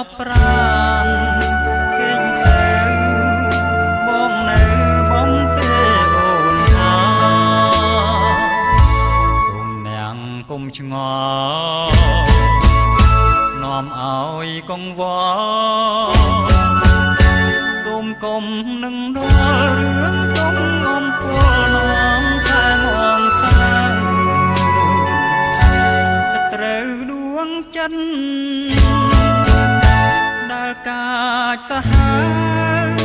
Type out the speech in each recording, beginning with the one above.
បប្រានគេងទៅបងនៅបំពេអូនថាសូមនាងគុំឆ្ងល់នាំឲ្យកង្វល់សូមកុំនឹងដល់រឿងកុំអំពលនាំតែមកសាសត្រូវដួងចិត្តដែលកាចសាហាវ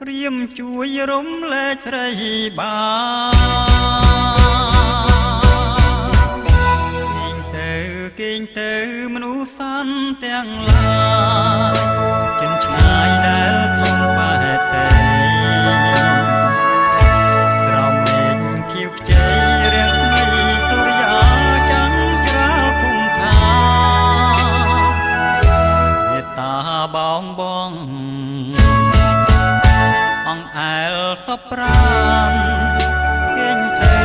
រៀមជួយរំលែកស្រីគេងទៅមនុស្សសន្តិទាំងឡាយចិនឆ្ងាយដែលធំបែកទេក្រំមេឃខៀវខ្ចីរាំងស្មីសូរិយាចាំងច្រាលភូមិថាមេត្តាបងបងអង្អែលសពប្រានគេងទៅ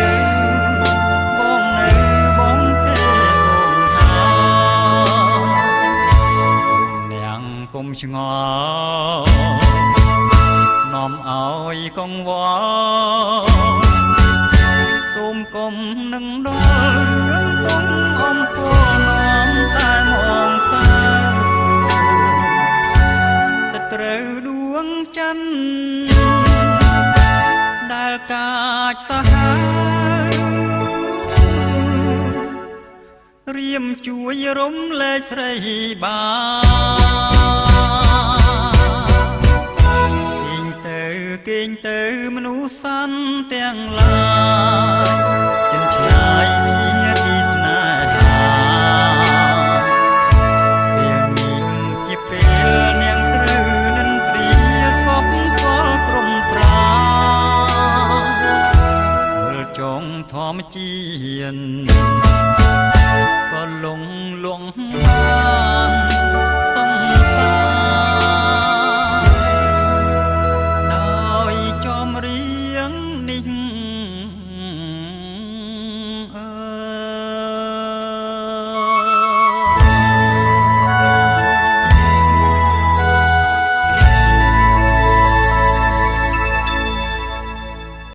បងនៅបងគុំឆ្ងល់នាំឲ្យកង្វល់សូមគុំនឹងដល់រឿងគុំអំពើនាំតែមកសាសត្រូវដួងច័ន្ទដែលកាចសាហាវរៀមជួយរំលែកស្រីគេងទៅមនុស្សសន្តិទាំងឡា